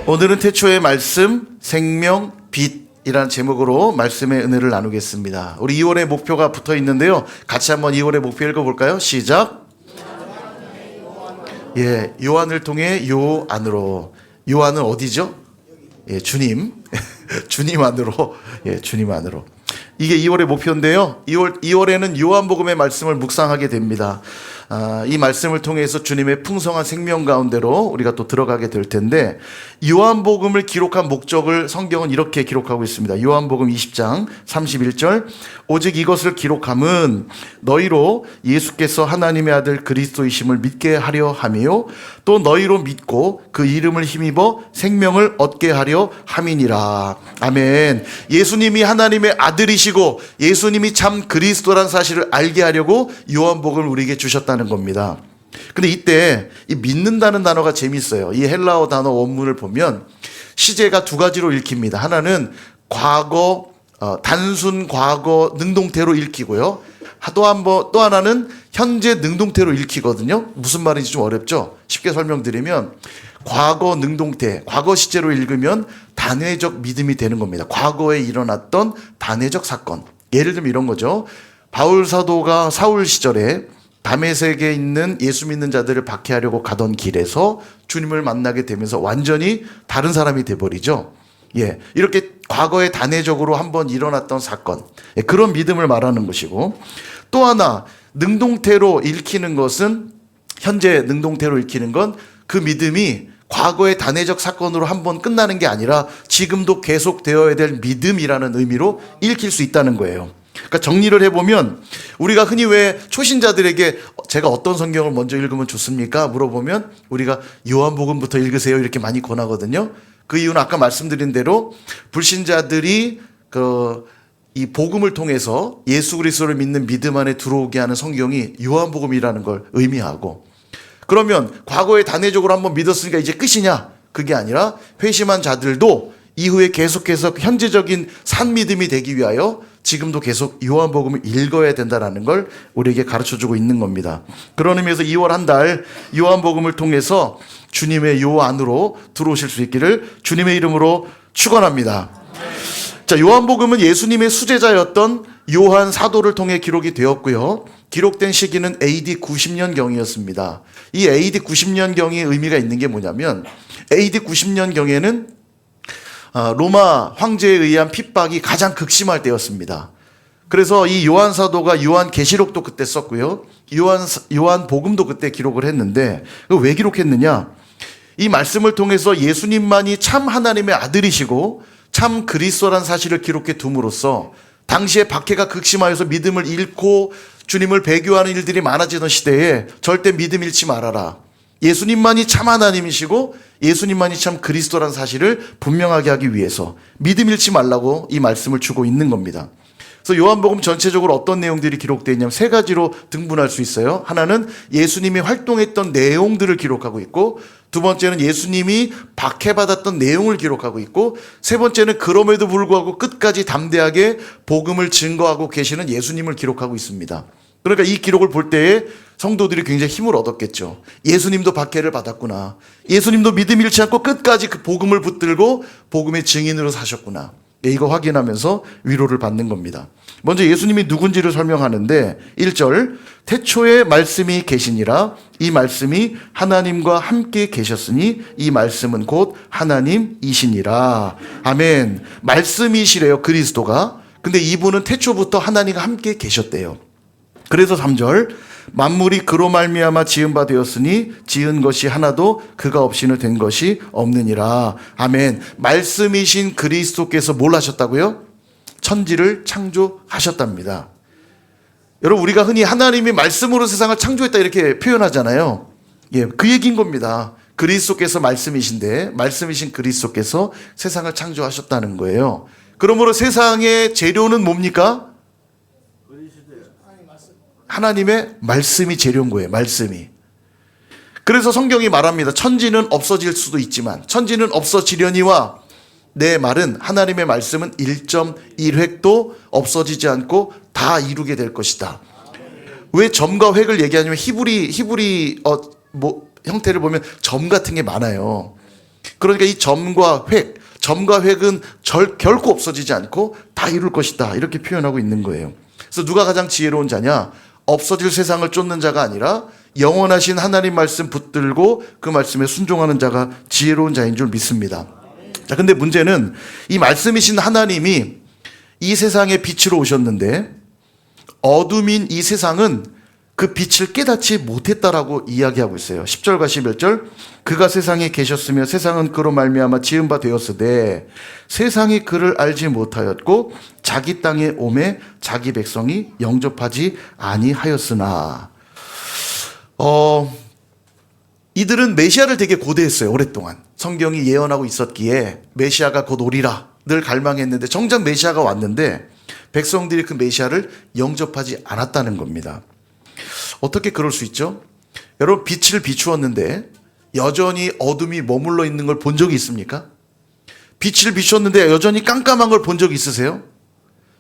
오늘은 태초의 말씀, 생명, 빛이라는 제목으로 말씀의 은혜를 나누겠습니다. 우리 2월의 목표가 붙어 있는데요. 같이 한번 2월의 목표 읽어볼까요? 시작. 예, 요한을 통해 요 안으로. 요한은 어디죠? 예, 주님. 주님 안으로. 예, 주님 안으로. 이게 2월의 목표인데요. 2월에는 요한복음의 말씀을 묵상하게 됩니다. 이 말씀을 통해서 주님의 풍성한 생명 가운데로 우리가 또 들어가게 될 텐데, 요한복음을 기록한 목적을 성경은 이렇게 기록하고 있습니다. 요한복음 20장 31절, 오직 이것을 기록함은 너희로 예수께서 하나님의 아들 그리스도이심을 믿게 하려 함이요 또 너희로 믿고 그 이름을 힘입어 생명을 얻게 하려 함이니라. 아멘. 예수님이 하나님의 아들이시고 예수님이 참 그리스도란 사실을 알게 하려고 요한복음을 우리에게 주셨다는 겁니다. 근데 이때 이 믿는다는 단어가 재밌어요. 이 헬라어 단어 원문을 보면 시제가 두 가지로 읽힙니다. 하나는 과거, 단순 과거 능동태로 읽히고요. 또 하나는 현재 능동태로 읽히거든요. 무슨 말인지 좀 어렵죠? 쉽게 설명드리면 과거 능동태, 과거 시제로 읽으면 단회적 믿음이 되는 겁니다. 과거에 일어났던 단회적 사건. 예를 들면 이런 거죠. 바울 사도가 사울 시절에 다메섹에 있는 예수 믿는 자들을 박해하려고 가던 길에서 주님을 만나게 되면서 완전히 다른 사람이 돼버리죠. 예, 이렇게 과거에 단회적으로 한번 일어났던 사건, 예, 그런 믿음을 말하는 것이고, 또 하나 능동태로 읽히는 것은, 현재 능동태로 읽히는 건 그 믿음이 과거의 단회적 사건으로 한번 끝나는 게 아니라 지금도 계속되어야 될 믿음이라는 의미로 읽힐 수 있다는 거예요. 그러니까 정리를 해보면, 우리가 흔히 왜 초신자들에게 제가 어떤 성경을 먼저 읽으면 좋습니까? 물어보면 우리가 요한복음부터 읽으세요 이렇게 많이 권하거든요. 그 이유는 아까 말씀드린 대로 불신자들이 이 복음을 통해서 예수 그리스도를 믿는 믿음 안에 들어오게 하는 성경이 요한복음이라는 걸 의미하고, 그러면 과거에 단회적으로 한번 믿었으니까 이제 끝이냐? 그게 아니라 회심한 자들도 이후에 계속해서 현재적인 산 믿음이 되기 위하여 지금도 계속 요한복음을 읽어야 된다는 걸 우리에게 가르쳐주고 있는 겁니다. 그런 의미에서 2월 한 달 요한복음을 통해서 주님의 요 안으로 들어오실 수 있기를 주님의 이름으로 축원합니다. 자, 요한복음은 예수님의 수제자였던 요한 사도를 통해 기록이 되었고요. 기록된 시기는 AD 90년경이었습니다. 이 AD 90년경의 의미가 있는 게 뭐냐면, AD 90년경에는 로마 황제에 의한 핍박이 가장 극심할 때였습니다. 그래서 이 요한 사도가 요한 계시록도 그때 썼고요. 요한 복음도 그때 기록을 했는데, 왜 기록했느냐? 이 말씀을 통해서 예수님만이 참 하나님의 아들이시고 참 그리스도란 사실을 기록해 둠으로써 당시에 박해가 극심하여서 믿음을 잃고 주님을 배교하는 일들이 많아지던 시대에 절대 믿음 잃지 말아라. 예수님만이 참 하나님이시고 예수님만이 참 그리스도란 사실을 분명하게 하기 위해서 믿음 잃지 말라고 이 말씀을 주고 있는 겁니다. 그래서 요한복음 전체적으로 어떤 내용들이 기록되어 있냐면 세 가지로 등분할 수 있어요. 하나는 예수님이 활동했던 내용들을 기록하고 있고, 두 번째는 예수님이 박해받았던 내용을 기록하고 있고, 세 번째는 그럼에도 불구하고 끝까지 담대하게 복음을 증거하고 계시는 예수님을 기록하고 있습니다. 그러니까 이 기록을 볼 때에 성도들이 굉장히 힘을 얻었겠죠. 예수님도 박해를 받았구나. 예수님도 믿음 잃지 않고 끝까지 그 복음을 붙들고 복음의 증인으로 사셨구나. 이거 확인하면서 위로를 받는 겁니다. 먼저 예수님이 누군지를 설명하는데 1절, 태초에 말씀이 계시니라. 이 말씀이 하나님과 함께 계셨으니 이 말씀은 곧 하나님이시니라. 아멘. 말씀이시래요, 그리스도가. 근데 이분은 태초부터 하나님과 함께 계셨대요. 그래서 3절, 만물이 그로 말미암아 지은 바 되었으니 지은 것이 하나도 그가 없이는 된 것이 없느니라. 아멘. 말씀이신 그리스도께서 뭘 하셨다고요? 천지를 창조하셨답니다. 여러분, 우리가 흔히 하나님이 말씀으로 세상을 창조했다 이렇게 표현하잖아요. 예, 그 얘기인 겁니다. 그리스도께서 말씀이신데 말씀이신 그리스도께서 세상을 창조하셨다는 거예요. 그러므로 세상의 재료는 뭡니까? 하나님의 말씀이 재료인 거예요. 말씀이. 그래서 성경이 말합니다. 천지는 없어질 수도 있지만 천지는 없어지려니와 내 말은, 하나님의 말씀은 1.1획도 없어지지 않고 다 이루게 될 것이다. 왜 점과 획을 얘기하냐면 히브리 형태를 보면 점 같은 게 많아요. 그러니까 이 점과 획은 결코 없어지지 않고 다 이룰 것이다. 이렇게 표현하고 있는 거예요. 그래서 누가 가장 지혜로운 자냐? 없어질 세상을 쫓는 자가 아니라 영원하신 하나님 말씀 붙들고 그 말씀에 순종하는 자가 지혜로운 자인 줄 믿습니다. 자, 근데 문제는 이 말씀이신 하나님이 이 세상에 빛으로 오셨는데 어둠인 이 세상은 그 빛을 깨닫지 못했다라고 이야기하고 있어요. 10절과 11절. 그가 세상에 계셨으며 세상은 그로 말미암아 지은 바 되었으되 세상이 그를 알지 못하였고 자기 땅에 오매 자기 백성이 영접하지 아니하였으나. 이들은 메시아를 되게 고대했어요. 오랫동안 성경이 예언하고 있었기에 메시아가 곧 오리라 늘 갈망했는데 정작 메시아가 왔는데 백성들이 그 메시아를 영접하지 않았다는 겁니다. 어떻게 그럴 수 있죠? 여러분, 빛을 비추었는데 여전히 어둠이 머물러 있는 걸 본 적이 있습니까? 빛을 비추었는데 여전히 깜깜한 걸 본 적이 있으세요?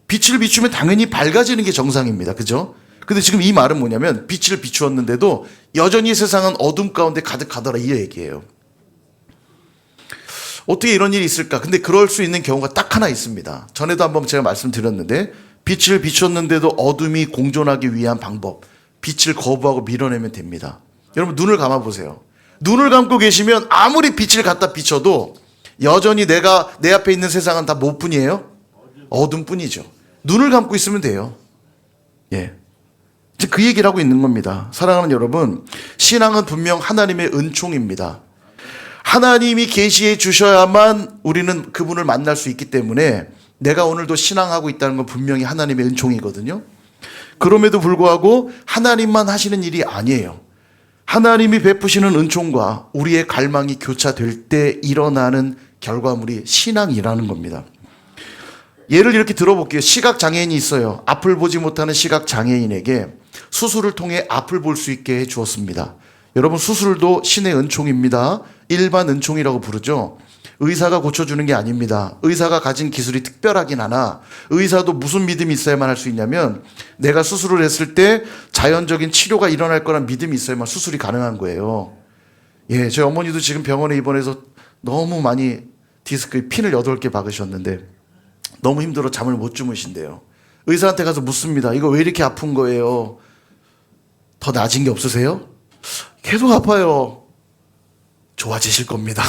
빛을 비추면 당연히 밝아지는 게 정상입니다. 그죠? 근데 지금 이 말은 뭐냐면 빛을 비추었는데도 여전히 세상은 어둠 가운데 가득하더라, 이 얘기예요. 어떻게 이런 일이 있을까? 근데 그럴 수 있는 경우가 딱 하나 있습니다. 전에도 한번 제가 말씀드렸는데 빛을 비추었는데도 어둠이 공존하기 위한 방법, 빛을 거부하고 밀어내면 됩니다. 여러분, 눈을 감아보세요. 눈을 감고 계시면 아무리 빛을 갖다 비춰도 여전히 내 앞에 있는 세상은 다 뭐뿐이에요? 어둠뿐이죠. 눈을 감고 있으면 돼요. 예. 이제 그 얘기를 하고 있는 겁니다. 사랑하는 여러분, 신앙은 분명 하나님의 은총입니다. 하나님이 계시해 주셔야만 우리는 그분을 만날 수 있기 때문에 내가 오늘도 신앙하고 있다는 건 분명히 하나님의 은총이거든요. 그럼에도 불구하고 하나님만 하시는 일이 아니에요. 하나님이 베푸시는 은총과 우리의 갈망이 교차될 때 일어나는 결과물이 신앙이라는 겁니다. 예를 이렇게 들어볼게요. 시각장애인이 있어요. 앞을 보지 못하는 시각장애인에게 수술을 통해 앞을 볼 수 있게 해 주었습니다. 여러분, 수술도 신의 은총입니다. 일반 은총이라고 부르죠. 의사가 고쳐주는 게 아닙니다. 의사가 가진 기술이 특별하긴 하나 의사도 무슨 믿음이 있어야만 할 수 있냐면 내가 수술을 했을 때 자연적인 치료가 일어날 거란 믿음이 있어야만 수술이 가능한 거예요. 예, 저희 어머니도 지금 병원에 입원해서 너무 많이 디스크에 핀을 8개 박으셨는데 너무 힘들어 잠을 못 주무신대요. 의사한테 가서 묻습니다. 이거 왜 이렇게 아픈 거예요? 더 나아진 게 없으세요? 계속 아파요. 좋아지실 겁니다.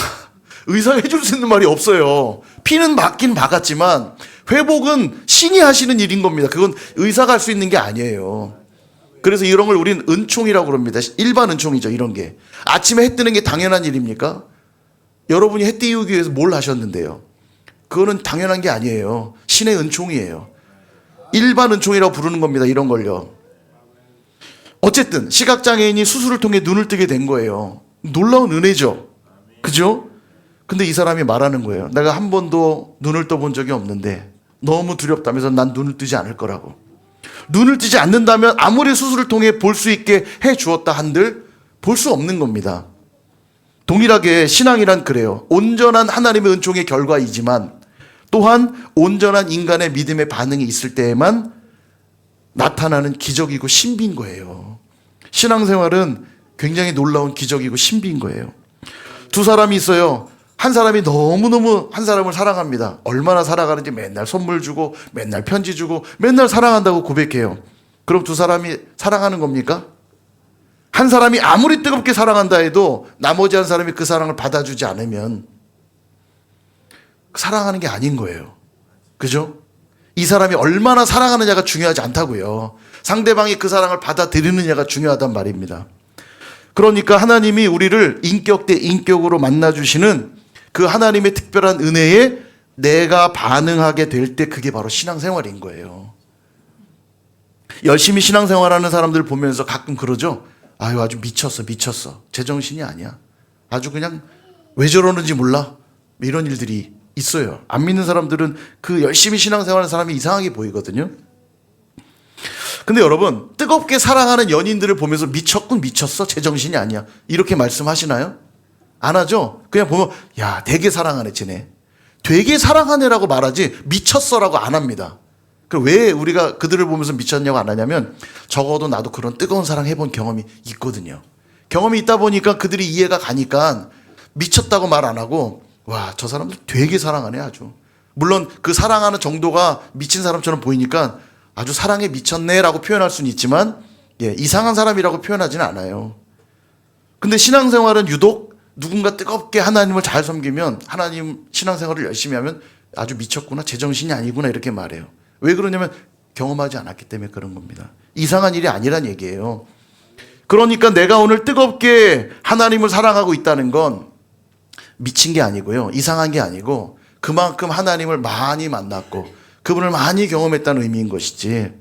의사가 해줄 수 있는 말이 없어요. 피는 맞긴 박았지만 회복은 신이 하시는 일인 겁니다. 그건 의사가 할 수 있는 게 아니에요. 그래서 이런 걸 우리는 은총이라고 그럽니다. 일반 은총이죠, 이런 게. 아침에 해 뜨는 게 당연한 일입니까? 여러분이 해 띄우기 위해서 뭘 하셨는데요? 그거는 당연한 게 아니에요. 신의 은총이에요. 일반 은총이라고 부르는 겁니다, 이런 걸요. 어쨌든 시각장애인이 수술을 통해 눈을 뜨게 된 거예요. 놀라운 은혜죠. 그죠? 근데 이 사람이 말하는 거예요. 내가 한 번도 눈을 떠본 적이 없는데 너무 두렵다면서 난 눈을 뜨지 않을 거라고. 눈을 뜨지 않는다면 아무리 수술을 통해 볼 수 있게 해 주었다 한들 볼 수 없는 겁니다. 동일하게 신앙이란 그래요. 온전한 하나님의 은총의 결과이지만 또한 온전한 인간의 믿음의 반응이 있을 때에만 나타나는 기적이고 신비인 거예요. 신앙생활은 굉장히 놀라운 기적이고 신비인 거예요. 두 사람이 있어요. 한 사람이 너무너무 한 사람을 사랑합니다. 얼마나 사랑하는지 맨날 선물 주고 맨날 편지 주고 맨날 사랑한다고 고백해요. 그럼 두 사람이 사랑하는 겁니까? 한 사람이 아무리 뜨겁게 사랑한다 해도 나머지 한 사람이 그 사랑을 받아주지 않으면 사랑하는 게 아닌 거예요. 그죠? 이 사람이 얼마나 사랑하느냐가 중요하지 않다고요. 상대방이 그 사랑을 받아들이느냐가 중요하단 말입니다. 그러니까 하나님이 우리를 인격 대 인격으로 만나주시는 그 하나님의 특별한 은혜에 내가 반응하게 될 때 그게 바로 신앙생활인 거예요. 열심히 신앙생활하는 사람들 보면서 가끔 그러죠. 아유, 아주 미쳤어. 제정신이 아니야. 아주 그냥 왜 저러는지 몰라. 이런 일들이 있어요. 안 믿는 사람들은 그 열심히 신앙생활하는 사람이 이상하게 보이거든요. 근데 여러분, 뜨겁게 사랑하는 연인들을 보면서 미쳤어? 제정신이 아니야. 이렇게 말씀하시나요? 안 하죠? 그냥 보면 야, 되게 사랑하네 쟤네. 되게 사랑하네라고 말하지 미쳤어라고 안 합니다. 그럼 왜 우리가 그들을 보면서 미쳤냐고 안 하냐면 적어도 나도 그런 뜨거운 사랑 해본 경험이 있거든요. 경험이 있다 보니까 그들이 이해가 가니까 미쳤다고 말 안 하고 와, 저 사람들 되게 사랑하네 아주. 물론 그 사랑하는 정도가 미친 사람처럼 보이니까 아주 사랑에 미쳤네라고 표현할 수는 있지만 이상한 사람이라고 표현하지는 않아요. 근데 신앙생활은 유독 누군가 뜨겁게 하나님을 잘 섬기면 하나님 신앙생활을 열심히 하면 아주 미쳤구나, 제정신이 아니구나 이렇게 말해요. 왜 그러냐면 경험하지 않았기 때문에 그런 겁니다. 이상한 일이 아니란 얘기예요. 그러니까 내가 오늘 뜨겁게 하나님을 사랑하고 있다는 건 미친 게 아니고요, 이상한 게 아니고 그만큼 하나님을 많이 만났고 그분을 많이 경험했다는 의미인 것이지,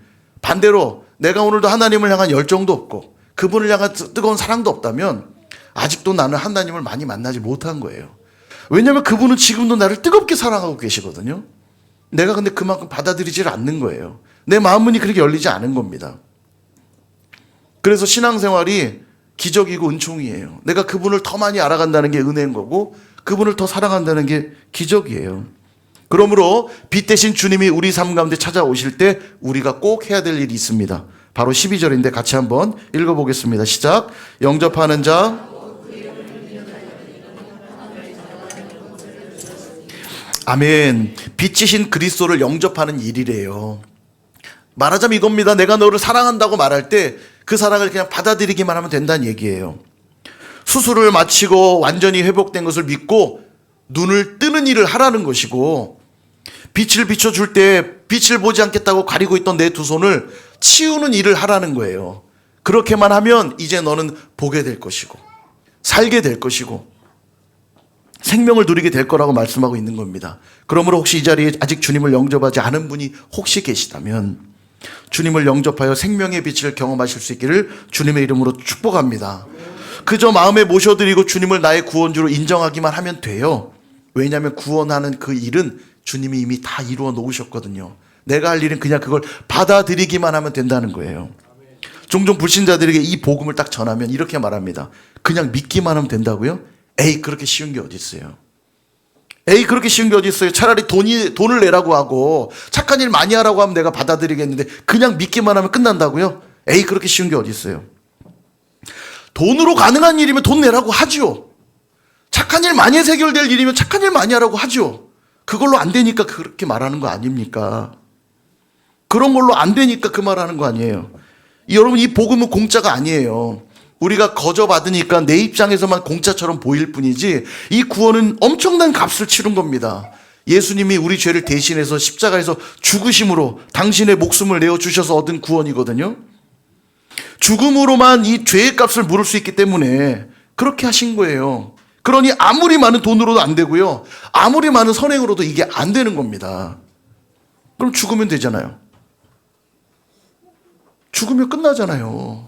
반대로 내가 오늘도 하나님을 향한 열정도 없고 그분을 향한 뜨거운 사랑도 없다면 아직도 나는 하나님을 많이 만나지 못한 거예요. 왜냐하면 그분은 지금도 나를 뜨겁게 사랑하고 계시거든요. 내가 근데 그만큼 받아들이지를 않는 거예요. 내 마음문이 그렇게 열리지 않은 겁니다. 그래서 신앙생활이 기적이고 은총이에요. 내가 그분을 더 많이 알아간다는 게 은혜인 거고 그분을 더 사랑한다는 게 기적이에요. 그러므로 빛 대신 주님이 우리 삶 가운데 찾아오실 때 우리가 꼭 해야 될 일이 있습니다. 바로 12절인데 같이 한번 읽어보겠습니다. 시작. 영접하는 자, 아멘. 빛이신 그리스도를 영접하는 일이래요. 말하자면 이겁니다. 내가 너를 사랑한다고 말할 때 그 사랑을 그냥 받아들이기만 하면 된다는 얘기예요. 수술을 마치고 완전히 회복된 것을 믿고 눈을 뜨는 일을 하라는 것이고, 빛을 비춰줄 때 빛을 보지 않겠다고 가리고 있던 내 두 손을 치우는 일을 하라는 거예요. 그렇게만 하면 이제 너는 보게 될 것이고 살게 될 것이고 생명을 누리게 될 거라고 말씀하고 있는 겁니다. 그러므로 혹시 이 자리에 아직 주님을 영접하지 않은 분이 혹시 계시다면 주님을 영접하여 생명의 빛을 경험하실 수 있기를 주님의 이름으로 축복합니다. 그저 마음에 모셔드리고 주님을 나의 구원주로 인정하기만 하면 돼요. 왜냐하면 구원하는 그 일은 주님이 이미 다 이루어 놓으셨거든요. 내가 할 일은 그냥 그걸 받아들이기만 하면 된다는 거예요. 종종 불신자들에게 이 복음을 딱 전하면 이렇게 말합니다. 그냥 믿기만 하면 된다고요? 에이, 그렇게 쉬운 게 어디 있어요? 에이, 그렇게 쉬운 게 어디 있어요? 차라리 돈을 내라고 하고 착한 일 많이 하라고 하면 내가 받아들이겠는데 그냥 믿기만 하면 끝난다고요? 에이, 그렇게 쉬운 게 어디 있어요? 돈으로 가능한 일이면 돈 내라고 하죠. 착한 일 많이 해서 해결될 일이면 착한 일 많이 하라고 하죠. 그걸로 안 되니까 그렇게 말하는 거 아닙니까? 그런 걸로 안 되니까 그 말하는 거 아니에요. 여러분, 이 복음은 공짜가 아니에요. 우리가 거저 받으니까 내 입장에서만 공짜처럼 보일 뿐이지 이 구원은 엄청난 값을 치른 겁니다. 예수님이 우리 죄를 대신해서 십자가에서 죽으심으로 당신의 목숨을 내어주셔서 얻은 구원이거든요. 죽음으로만 이 죄의 값을 물을 수 있기 때문에 그렇게 하신 거예요. 그러니 아무리 많은 돈으로도 안 되고요, 아무리 많은 선행으로도 이게 안 되는 겁니다. 그럼 죽으면 되잖아요. 죽으면 끝나잖아요.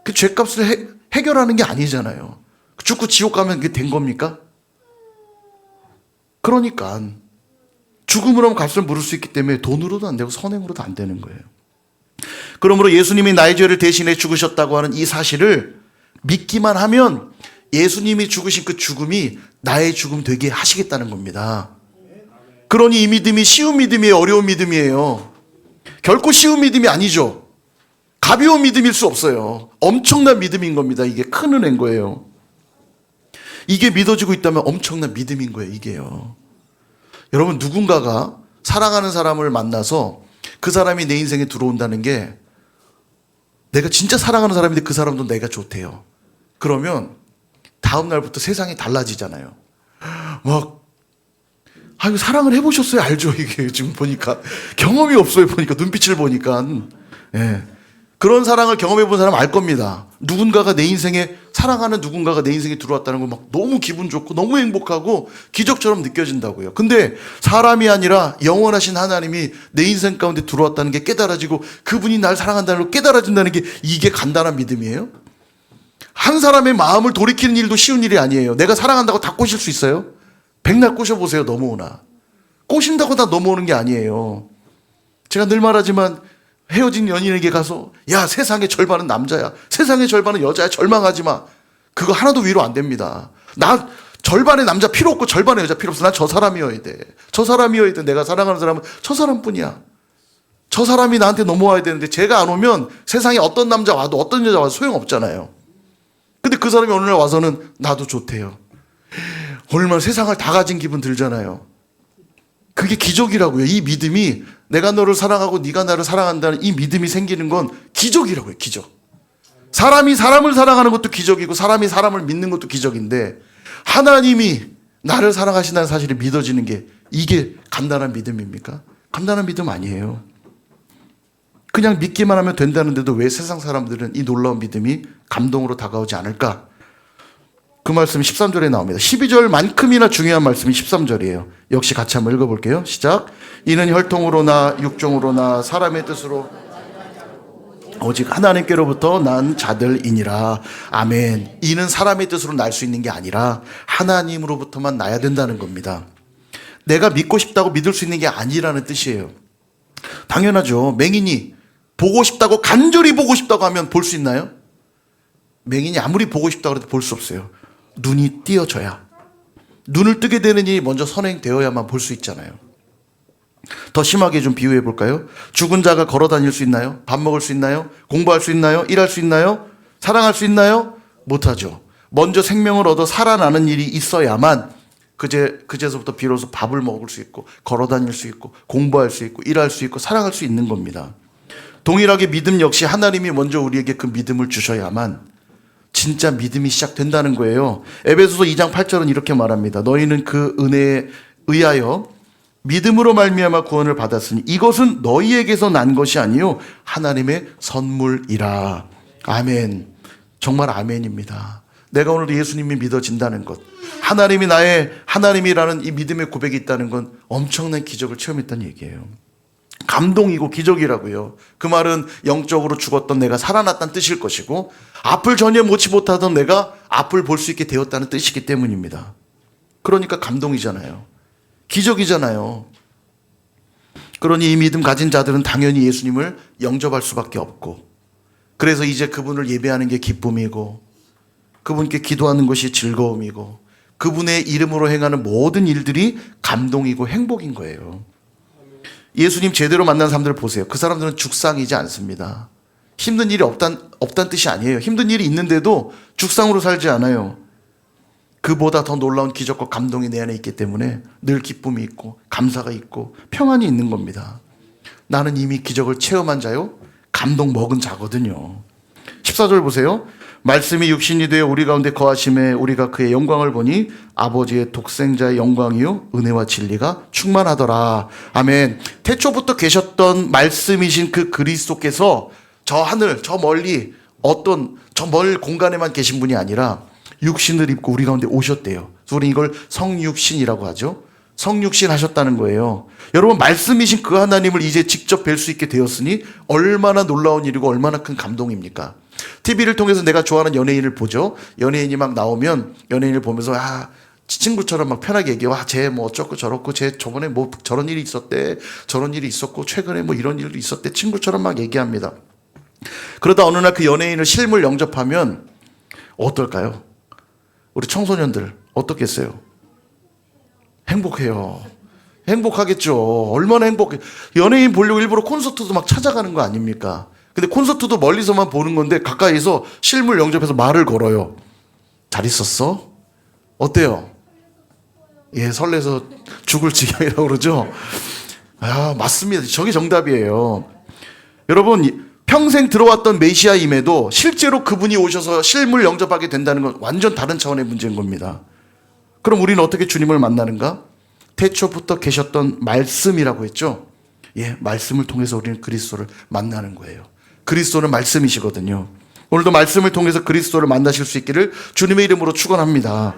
그 죄값을 해결하는 게 아니잖아요. 죽고 지옥 가면 그게 된 겁니까? 그러니까 죽음으로 값을 물을 수 있기 때문에 돈으로도 안 되고 선행으로도 안 되는 거예요. 그러므로 예수님이 나의 죄를 대신해 죽으셨다고 하는 이 사실을 믿기만 하면 예수님이 죽으신 그 죽음이 나의 죽음 되게 하시겠다는 겁니다. 그러니 이 믿음이 쉬운 믿음이에요, 어려운 믿음이에요? 결코 쉬운 믿음이 아니죠. 가벼운 믿음일 수 없어요. 엄청난 믿음인 겁니다. 이게 큰 은혜인 거예요. 이게 믿어지고 있다면 엄청난 믿음인 거예요, 이게요. 여러분, 누군가가 사랑하는 사람을 만나서 그 사람이 내 인생에 들어온다는 게 내가 진짜 사랑하는 사람인데 그 사람도 내가 좋대요. 그러면 다음 날부터 세상이 달라지잖아요. 이거 사랑을 해보셨어요? 알죠? 이게 지금 보니까 경험이 없어요. 보니까 눈빛을 보니까. 예. 그런 사랑을 경험해 본 사람은 알 겁니다. 누군가가 내 인생에, 사랑하는 누군가가 내 인생에 들어왔다는 거 막 너무 기분 좋고 너무 행복하고 기적처럼 느껴진다고요. 근데 사람이 아니라 영원하신 하나님이 내 인생 가운데 들어왔다는 게 깨달아지고 그분이 날 사랑한다는 걸 깨달아진다는 게 이게 간단한 믿음이에요? 한 사람의 마음을 돌이키는 일도 쉬운 일이 아니에요. 내가 사랑한다고 다 꼬실 수 있어요? 백날 꼬셔보세요. 넘어오나. 꼬신다고 다 넘어오는 게 아니에요. 제가 늘 말하지만 헤어진 연인에게 가서 야, 세상의 절반은 남자야, 세상의 절반은 여자야, 절망하지 마. 그거 하나도 위로 안 됩니다. 나 절반의 남자 필요 없고 절반의 여자 필요 없어. 난 저 사람이어야 돼. 저 사람이어야 돼. 내가 사랑하는 사람은 저 사람뿐이야. 저 사람이 나한테 넘어와야 되는데 제가 안 오면 세상에 어떤 남자 와도 어떤 여자 와도 소용없잖아요. 근데 그 사람이 어느 날 와서는 나도 좋대요. 얼마나 세상을 다 가진 기분 들잖아요. 그게 기적이라고요. 이 믿음이, 내가 너를 사랑하고 네가 나를 사랑한다는 이 믿음이 생기는 건 기적이라고요. 기적. 사람이 사람을 사랑하는 것도 기적이고 사람이 사람을 믿는 것도 기적인데, 하나님이 나를 사랑하신다는 사실이 믿어지는 게, 이게 간단한 믿음입니까? 간단한 믿음 아니에요. 그냥 믿기만 하면 된다는데도 왜 세상 사람들은 이 놀라운 믿음이 감동으로 다가오지 않을까? 그 말씀이 13절에 나옵니다. 12절만큼이나 중요한 말씀이 13절이에요. 역시 같이 한번 읽어볼게요. 시작. 이는 혈통으로나 육종으로나 사람의 뜻으로 오직 하나님께로부터 난 자들이니라. 아멘. 이는 사람의 뜻으로 날 수 있는 게 아니라 하나님으로부터만 나야 된다는 겁니다. 내가 믿고 싶다고 믿을 수 있는 게 아니라는 뜻이에요. 당연하죠. 맹인이 보고 싶다고, 간절히 보고 싶다고 하면 볼 수 있나요? 맹인이 아무리 보고 싶다고 해도 볼 수 없어요. 눈이 띄어져야, 눈을 뜨게 되는 일이 먼저 선행되어야만 볼 수 있잖아요. 더 심하게 좀 비유해 볼까요? 죽은 자가 걸어 다닐 수 있나요? 밥 먹을 수 있나요? 공부할 수 있나요? 일할 수 있나요? 사랑할 수 있나요? 못하죠. 먼저 생명을 얻어 살아나는 일이 있어야만 그제서부터 비로소 밥을 먹을 수 있고, 걸어 다닐 수 있고, 공부할 수 있고, 일할 수 있고, 사랑할 수 있는 겁니다. 동일하게 믿음 역시 하나님이 먼저 우리에게 그 믿음을 주셔야만 진짜 믿음이 시작된다는 거예요. 에베소서 2장 8절은 이렇게 말합니다. 너희는 그 은혜에 의하여 믿음으로 말미암아 구원을 받았으니 이것은 너희에게서 난 것이 아니요 하나님의 선물이라. 아멘. 정말 아멘입니다. 내가 오늘도 예수님이 믿어진다는 것, 하나님이 나의 하나님이라는 이 믿음의 고백이 있다는 건 엄청난 기적을 체험했다는 얘기예요. 감동이고 기적이라고요. 그 말은 영적으로 죽었던 내가 살아났다는 뜻일 것이고, 앞을 전혀 보지 못하던 내가 앞을 볼 수 있게 되었다는 뜻이기 때문입니다. 그러니까 감동이잖아요. 기적이잖아요. 그러니 이 믿음 가진 자들은 당연히 예수님을 영접할 수밖에 없고, 그래서 이제 그분을 예배하는 게 기쁨이고, 그분께 기도하는 것이 즐거움이고, 그분의 이름으로 행하는 모든 일들이 감동이고 행복인 거예요. 예수님 제대로 만난 사람들을 보세요. 그 사람들은 죽상이지 않습니다. 힘든 일이 없단 뜻이 아니에요. 힘든 일이 있는데도 죽상으로 살지 않아요. 그보다 더 놀라운 기적과 감동이 내 안에 있기 때문에 늘 기쁨이 있고 감사가 있고 평안이 있는 겁니다. 나는 이미 기적을 체험한 자요, 감동 먹은 자거든요. 14절 보세요. 말씀이 육신이 되어 우리 가운데 거하심에 우리가 그의 영광을 보니 아버지의 독생자의 영광이요 은혜와 진리가 충만하더라. 아멘. 태초부터 계셨던 말씀이신 그 그리스도께서 저 하늘 저 멀리 어떤 저 멀 공간에만 계신 분이 아니라 육신을 입고 우리 가운데 오셨대요. 그래서 우리 이걸 성육신이라고 하죠. 성육신 하셨다는 거예요. 여러분, 말씀이신 그 하나님을 이제 직접 뵐 수 있게 되었으니 얼마나 놀라운 일이고 얼마나 큰 감동입니까? TV를 통해서 내가 좋아하는 연예인을 보죠. 연예인이 막 나오면 연예인을 보면서 친구처럼 막 편하게 얘기해. 쟤 뭐 어쩌고 저렇고, 쟤 저번에 뭐 저런 일이 있었대, 저런 일이 있었고, 최근에 뭐 이런 일도 있었대, 친구처럼 막 얘기합니다. 그러다 어느 날 그 연예인을 실물 영접하면 어떨까요? 우리 청소년들 어떻겠어요? 행복해요. 행복하겠죠. 얼마나 행복해. 연예인 보려고 일부러 콘서트도 막 찾아가는 거 아닙니까? 근데 콘서트도 멀리서만 보는 건데 가까이서 실물 영접해서 말을 걸어요. 잘 있었어? 어때요? 예, 설레서 죽을 지경이라고 그러죠. 맞습니다. 저게 정답이에요. 여러분, 평생 들어왔던 메시아임에도 실제로 그분이 오셔서 실물 영접하게 된다는 건 완전 다른 차원의 문제인 겁니다. 그럼 우리는 어떻게 주님을 만나는가? 태초부터 계셨던 말씀이라고 했죠. 예, 말씀을 통해서 우리는 그리스도를 만나는 거예요. 그리스도는 말씀이시거든요. 오늘도 말씀을 통해서 그리스도를 만나실 수 있기를 주님의 이름으로 축원합니다.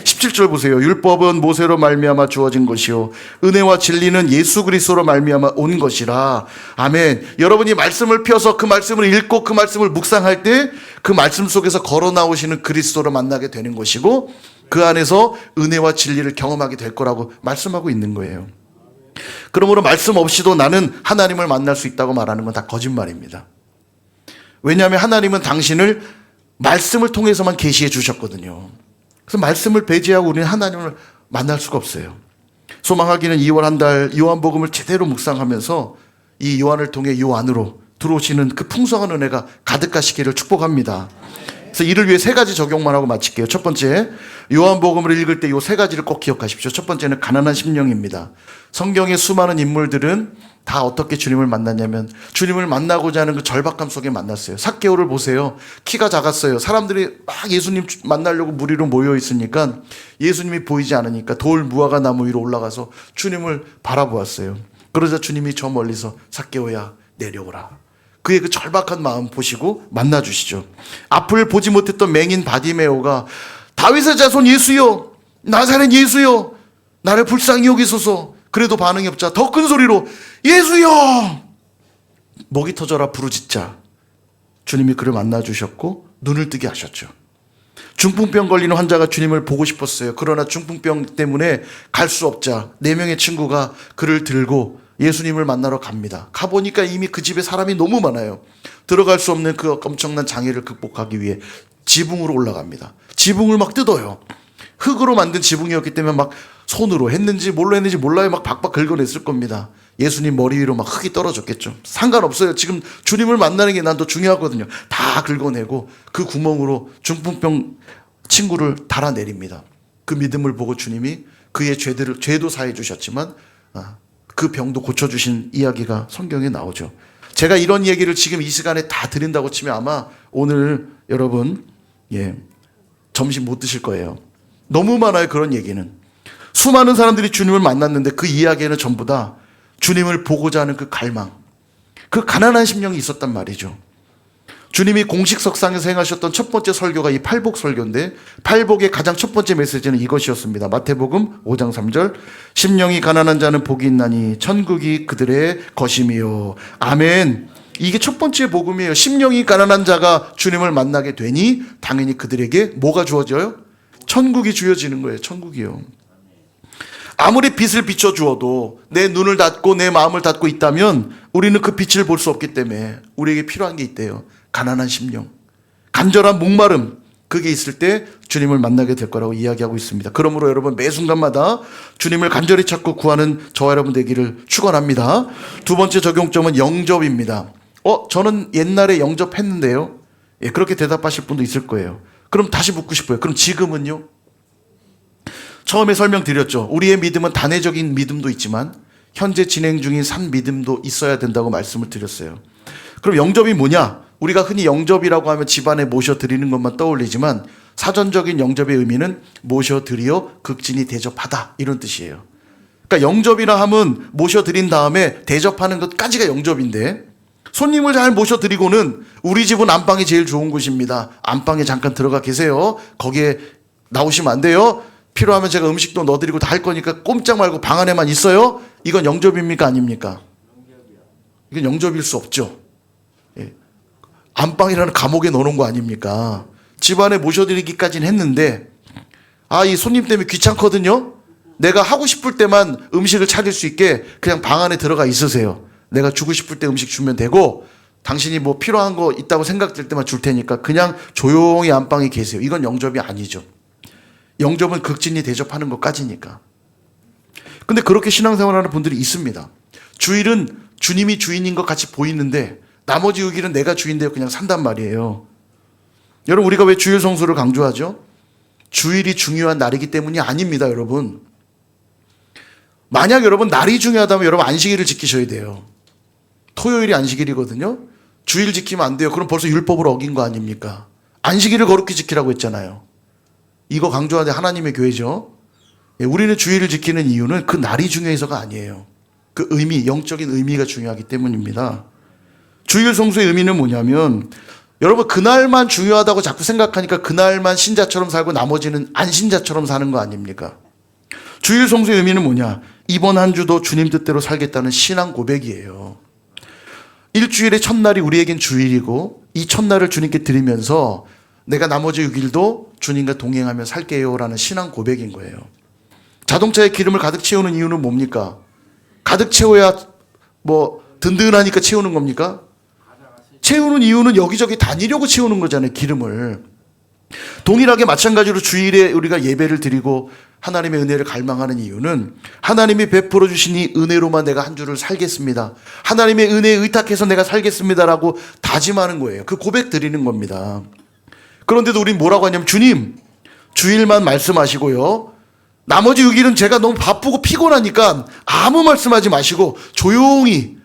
17절 보세요. 율법은 모세로 말미암아 주어진 것이요 은혜와 진리는 예수 그리스도로 말미암아 온 것이라. 아멘. 여러분이 말씀을 펴서 그 말씀을 읽고 그 말씀을 묵상할 때 그 말씀 속에서 걸어 나오시는 그리스도를 만나게 되는 것이고, 그 안에서 은혜와 진리를 경험하게 될 거라고 말씀하고 있는 거예요. 그러므로 말씀 없이도 나는 하나님을 만날 수 있다고 말하는 건 다 거짓말입니다. 왜냐하면 하나님은 당신을 말씀을 통해서만 계시해 주셨거든요. 그래서 말씀을 배제하고 우리는 하나님을 만날 수가 없어요. 소망하기는 2월 한 달 요한복음을 제대로 묵상하면서 이 요한을 통해 요 안으로 들어오시는 그 풍성한 은혜가 가득하시기를 축복합니다. 그래서 이를 위해 세 가지 적용만 하고 마칠게요. 첫 번째, 요한복음을 읽을 때 이 세 가지를 꼭 기억하십시오. 첫 번째는 가난한 심령입니다. 성경의 수많은 인물들은 다 어떻게 주님을 만났냐면 주님을 만나고자 하는 그 절박함 속에 만났어요. 삭개오를 보세요. 키가 작았어요. 사람들이 막 예수님 만나려고 무리로 모여 있으니까 예수님이 보이지 않으니까 돌 무화과 나무 위로 올라가서 주님을 바라보았어요. 그러자 주님이 저 멀리서 삭개오야 내려오라. 그의 그 절박한 마음 보시고 만나주시죠. 앞을 보지 못했던 맹인 바디메오가 다윗의 자손 예수여, 나사렛 예수여, 나를 불쌍히 여기소서. 그래도 반응이 없자 더 큰 소리로 예수여, 목이 터져라 부르짖자. 주님이 그를 만나주셨고 눈을 뜨게 하셨죠. 중풍병 걸리는 환자가 주님을 보고 싶었어요. 그러나 중풍병 때문에 갈 수 없자 4명의 친구가 그를 들고 예수님을 만나러 갑니다. 가보니까 이미 그 집에 사람이 너무 많아요. 들어갈 수 없는 그 엄청난 장애를 극복하기 위해 지붕으로 올라갑니다. 지붕을 막 뜯어요. 흙으로 만든 지붕이었기 때문에 막 손으로 했는지 뭘로 했는지 몰라요. 막 박박 긁어냈을 겁니다. 예수님 머리 위로 막 흙이 떨어졌겠죠. 상관없어요. 지금 주님을 만나는 게 난 더 중요하거든요. 다 긁어내고 그 구멍으로 중풍병 친구를 달아내립니다. 그 믿음을 보고 주님이 그의 죄도 사해 주셨지만 그 병도 고쳐주신 이야기가 성경에 나오죠. 제가 이런 얘기를 지금 이 시간에 다 드린다고 치면 아마 오늘 여러분 점심 못 드실 거예요. 너무 많아요. 그런 얘기는. 수많은 사람들이 주님을 만났는데 그 이야기는 전부 다 주님을 보고자 하는 그 갈망, 그 가난한 심령이 있었단 말이죠. 주님이 공식 석상에서 행하셨던 첫 번째 설교가 이 팔복 설교인데 팔복의 가장 첫 번째 메시지는 이것이었습니다. 마태복음 5장 3절 심령이 가난한 자는 복이 있나니 천국이 그들의 것임이요. 아멘. 이게 첫 번째 복음이에요. 심령이 가난한 자가 주님을 만나게 되니 당연히 그들에게 뭐가 주어져요? 천국이 주어지는 거예요. 천국이요. 아무리 빛을 비춰주어도 내 눈을 닫고 내 마음을 닫고 있다면 우리는 그 빛을 볼 수 없기 때문에 우리에게 필요한 게 있대요. 가난한 심령, 간절한 목마름, 그게 있을 때 주님을 만나게 될 거라고 이야기하고 있습니다. 그러므로 여러분 매 순간마다 주님을 간절히 찾고 구하는 저와 여러분 되기를 축원합니다. 두 번째 적용점은 영접입니다. 저는 옛날에 영접했는데요. 그렇게 대답하실 분도 있을 거예요. 그럼 다시 묻고 싶어요. 그럼 지금은요? 처음에 설명드렸죠. 우리의 믿음은 단회적인 믿음도 있지만 현재 진행 중인 산 믿음도 있어야 된다고 말씀을 드렸어요. 그럼 영접이 뭐냐? 우리가 흔히 영접이라고 하면 집안에 모셔드리는 것만 떠올리지만 사전적인 영접의 의미는 모셔드리어 극진히 대접하다 이런 뜻이에요. 그러니까 영접이라 하면 모셔드린 다음에 대접하는 것까지가 영접인데 손님을 잘 모셔드리고는 우리 집은 안방이 제일 좋은 곳입니다. 안방에 잠깐 들어가 계세요. 거기에 나오시면 안 돼요. 필요하면 제가 음식도 넣어드리고 다 할 거니까 꼼짝 말고 방 안에만 있어요. 이건 영접입니까? 아닙니까? 이건 영접일 수 없죠. 안방이라는 감옥에 넣어놓은 거 아닙니까? 집안에 모셔드리기까지는 했는데 이 손님 때문에 귀찮거든요. 내가 하고 싶을 때만 음식을 차릴 수 있게 그냥 방 안에 들어가 있으세요. 내가 주고 싶을 때 음식 주면 되고 당신이 뭐 필요한 거 있다고 생각될 때만 줄 테니까 그냥 조용히 안방에 계세요. 이건 영접이 아니죠. 영접은 극진히 대접하는 것까지니까. 근데 그렇게 신앙생활하는 분들이 있습니다. 주일은 주님이 주인인 것 같이 보이는데 나머지 6일은 내가 주인되어 그냥 산단 말이에요. 여러분 우리가 왜 주일 성수를 강조하죠? 주일이 중요한 날이기 때문이 아닙니다. 여러분 만약 여러분 날이 중요하다면 여러분 안식일을 지키셔야 돼요. 토요일이 안식일이거든요. 주일 지키면 안 돼요. 그럼 벌써 율법을 어긴 거 아닙니까? 안식일을 거룩히 지키라고 했잖아요. 이거 강조하는 하나님의 교회죠. 우리는 주일을 지키는 이유는 그 날이 중요해서가 아니에요. 그 의미, 영적인 의미가 중요하기 때문입니다. 주일 성수의 의미는 뭐냐면 여러분 그날만 중요하다고 자꾸 생각하니까 그날만 신자처럼 살고 나머지는 안 신자처럼 사는 거 아닙니까? 주일 성수의 의미는 뭐냐? 이번 한 주도 주님 뜻대로 살겠다는 신앙 고백이에요. 일주일의 첫날이 우리에겐 주일이고 이 첫날을 주님께 드리면서 내가 나머지 6일도 주님과 동행하며 살게요 라는 신앙 고백인 거예요. 자동차에 기름을 가득 채우는 이유는 뭡니까? 가득 채워야 뭐 든든하니까 채우는 겁니까? 채우는 이유는 여기저기 다니려고 채우는 거잖아요. 기름을. 동일하게 마찬가지로 주일에 우리가 예배를 드리고 하나님의 은혜를 갈망하는 이유는 하나님이 베풀어 주신 이 은혜로만 내가 한 주를 살겠습니다. 하나님의 은혜에 의탁해서 내가 살겠습니다라고 다짐하는 거예요. 그 고백 드리는 겁니다. 그런데도 우린 뭐라고 하냐면 주님 주일만 말씀하시고요. 나머지 6일은 제가 너무 바쁘고 피곤하니까 아무 말씀하지 마시고 조용히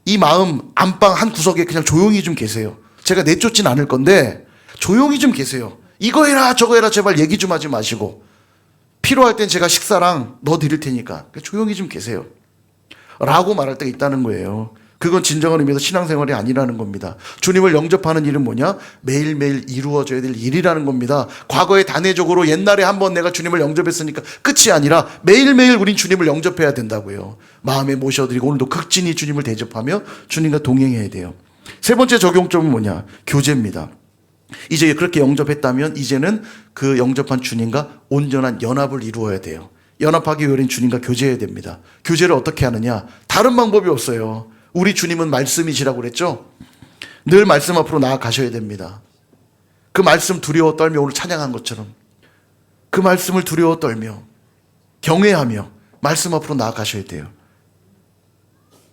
이 마음 안방 한 구석에 그냥 조용히 좀 계세요. 제가 내쫓진 않을 건데 조용히 좀 계세요. 이거 해라 저거 해라 제발 얘기 좀 하지 마시고 필요할 땐 제가 식사랑 넣어드릴 테니까 조용히 좀 계세요 라고 말할 때가 있다는 거예요. 그건 진정한 의미에서 신앙생활이 아니라는 겁니다. 주님을 영접하는 일은 뭐냐? 매일매일 이루어져야 될 일이라는 겁니다. 과거에 단회적으로 옛날에 한번 내가 주님을 영접했으니까 끝이 아니라 매일매일 우린 주님을 영접해야 된다고요. 마음에 모셔드리고 오늘도 극진히 주님을 대접하며 주님과 동행해야 돼요. 세 번째 적용점은 뭐냐? 교제입니다. 이제 그렇게 영접했다면 이제는 그 영접한 주님과 온전한 연합을 이루어야 돼요. 연합하기 위해서는 주님과 교제해야 됩니다. 교제를 어떻게 하느냐? 다른 방법이 없어요. 우리 주님은 말씀이시라고 그랬죠? 늘 말씀 앞으로 나아가셔야 됩니다. 그 말씀 두려워 떨며 오늘 찬양한 것처럼 그 말씀을 두려워 떨며 경외하며 말씀 앞으로 나아가셔야 돼요.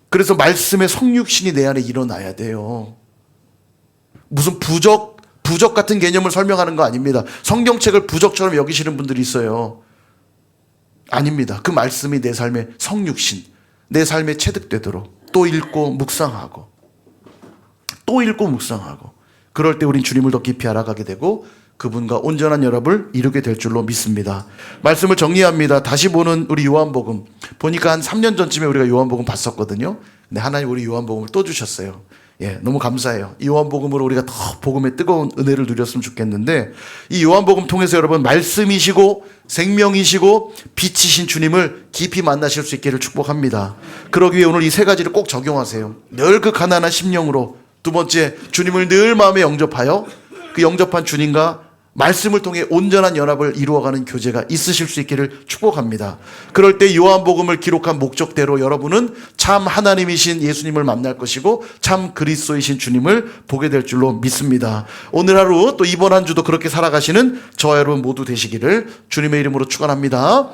그래서 말씀의 성육신이 내 안에 일어나야 돼요. 무슨 부적 같은 개념을 설명하는 거 아닙니다. 성경책을 부적처럼 여기시는 분들이 있어요. 아닙니다. 그 말씀이 내 삶의 성육신, 내 삶에 체득되도록 또 읽고 묵상하고 또 읽고 묵상하고 그럴 때 우린 주님을 더 깊이 알아가게 되고 그분과 온전한 연합을 이루게 될 줄로 믿습니다. 말씀을 정리합니다. 다시 보는 우리 요한복음 보니까 한 3년 전쯤에 우리가 요한복음 봤었거든요. 근데 하나님 우리 요한복음을 또 주셨어요. 예, 너무 감사해요. 이 요한복음으로 우리가 더 복음의 뜨거운 은혜를 누렸으면 좋겠는데 이 요한복음 통해서 여러분 말씀이시고 생명이시고 빛이신 주님을 깊이 만나실 수 있기를 축복합니다. 그러기 위해 오늘 이 세 가지를 꼭 적용하세요. 늘 그 가난한 심령으로. 두 번째, 주님을 늘 마음에 영접하여 그 영접한 주님과 말씀을 통해 온전한 연합을 이루어가는 교제가 있으실 수 있기를 축복합니다. 그럴 때 요한복음을 기록한 목적대로 여러분은 참 하나님이신 예수님을 만날 것이고 참 그리스도이신 주님을 보게 될 줄로 믿습니다. 오늘 하루 또 이번 한 주도 그렇게 살아가시는 저와 여러분 모두 되시기를 주님의 이름으로 축원합니다.